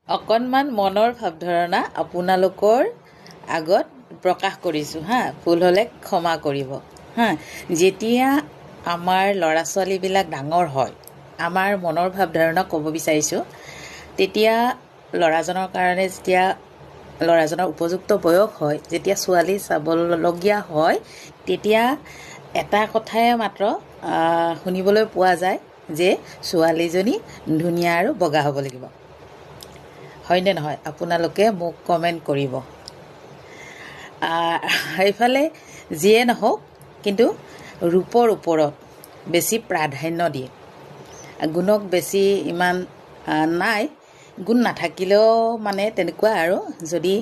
অকণমান মনৰ ভাৱধাৰণা আপোনালোকৰ আগত প্ৰকাশ কৰিছোঁ হা। ভুল হ'লে ক্ষমা কৰিব হা। যেতিয়া আমাৰ ল'ৰা ছোৱালীবিলাক ডাঙৰ হয়, আমাৰ মনৰ ভাৱধাৰণা ক'ব বিচাৰিছোঁ, তেতিয়া ল'ৰাজনৰ কাৰণে যেতিয়া ল'ৰাজনৰ উপযুক্ত বয়স হয়, যেতিয়া ছোৱালী চাবলগীয়া হয়, তেতিয়া এটা কথাই মাত্ৰ শুনিবলৈ পোৱা যায় যে ছোৱালীজনী ধুনীয়া আৰু বগা হ'ব লাগিব। হয়নে নহয়? আপোনালোকে মোক কমেণ্ট কৰিব। সেইফালে যিয়ে নহওক, কিন্তু ৰূপৰ ওপৰত বেছি প্ৰাধান্য দিয়ে। গুণক বেছি ইমান নাই, গুণ নাথাকিলেও মানে তেনেকুৱা আৰু। যদি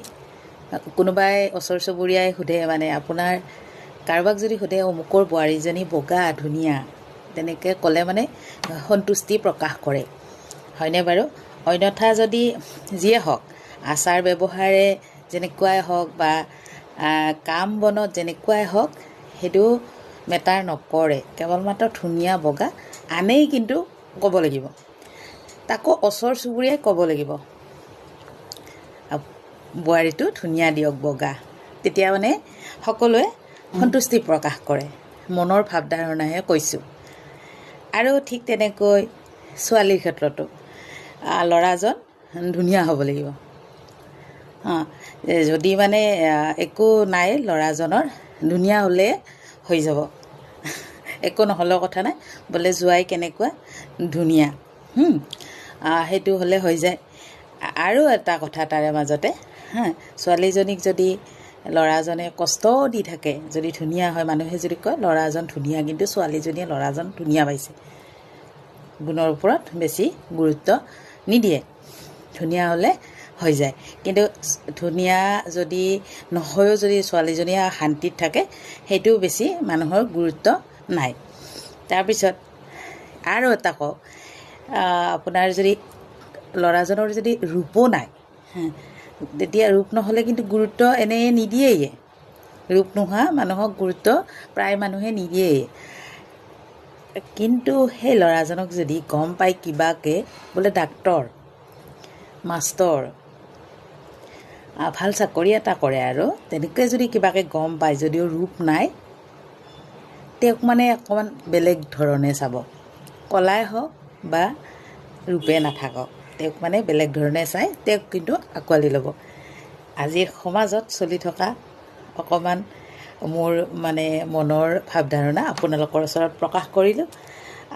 কোনোবাই ওচৰ চুবুৰীয়াই সোধে, মানে আপোনাৰ কাৰোবাক যদি সোধে অমুকৰ বোৱাৰীজনী বগা ধুনীয়া, তেনেকৈ ক'লে মানে সন্তুষ্টি প্ৰকাশ কৰে। হয়নে বাৰু? অন্যথা যদি যিয়ে হওক, আচাৰ ব্যৱহাৰে যেনেকুৱাই হওক বা কাম বনত যেনেকুৱাই হওক, সেইটো মেটাৰ নকৰে। কেৱল মাত্ৰ ধুনীয়া বগা আনেই কিন্তু ক'ব লাগিব, তাকো ওচৰ চুবুৰীয়াই ক'ব লাগিব বোৱাৰীটো ধুনীয়া দিয়ক বগা। তেতিয়া মানে সকলোৱে সন্তুষ্টি প্ৰকাশ কৰে। মনৰ ভাৱধাৰণাহে কৈছোঁ। আৰু ঠিক তেনেকৈ ছোৱালীৰ ক্ষেত্ৰতো ল'ৰাজন ধুনীয়া হ'ব লাগিব। যদি মানে একো নাই ল'ৰাজনৰ, ধুনীয়া হ'লে হৈ যাব। একো নহ'লেও কথা নাই, বোলে জোৱাই কেনেকুৱা ধুনীয়া, সেইটো হ'লে হৈ যায়। আৰু এটা কথা তাৰে মাজতে ছোৱালীজনীক যদি ল'ৰাজনে কষ্ট দি থাকে, যদি ধুনীয়া হয়, মানুহে যদি কয় ল'ৰাজন ধুনীয়া, কিন্তু ছোৱালীজনীয়ে ল'ৰাজন ধুনীয়া পাইছে, গুণৰ ওপৰত বেছি গুৰুত্ব নিদিয়ে। ধুনীয়া হ'লে হৈ যায়। কিন্তু ধুনীয়া যদি নহয়ও, যদি ছোৱালীজনীয়ে শান্তিত থাকে, সেইটোও বেছি মানুহৰ গুৰুত্ব নাই। তাৰপিছত আৰু এটা কওঁ, আপোনাৰ যদি ল'ৰাজনৰ যদি ৰূপো নাই, তেতিয়া ৰূপ নহ'লে কিন্তু গুৰুত্ব এনেই নিদিয়েই। ৰূপ নোহোৱা মানুহক গুৰুত্ব প্ৰায় মানুহে নিদিয়েই। কিন্তু সেই ল'ৰাজনক যদি গম পায় কিবাকে, বোলে ডাক্তৰ, মাষ্টৰ, ভাল চাকৰি এটা কৰে, আৰু তেনেকৈ যদি কিবাকে গম পায়, যদিও ৰূপ নাই, তেওঁক মানে অকণমান বেলেগ ধৰণে চাব। কলাই হওক বা ৰূপে নাথাকক, তেওঁক মানে বেলেগ ধৰণে চাই তেওঁক কিন্তু আঁকোৱালি ল'ব। আজিৰ সমাজত চলি থকা অকণমান মোৰ মানে মনৰ ভাৱধাৰণা আপোনালোকৰ ওচৰত প্ৰকাশ কৰিলোঁ।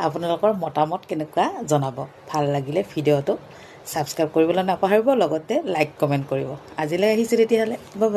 আপোনালোকৰ মতামত কেনেকুৱা জনাব। ভাল লাগিলে ভিডিঅ'টো ছাবস্ক্ৰাইব কৰিবলৈ নাপাহৰিব, লগতে লাইক কমেণ্ট কৰিব। আজিলৈ আহিছোঁ তেতিয়াহ'লে, বাই বাই।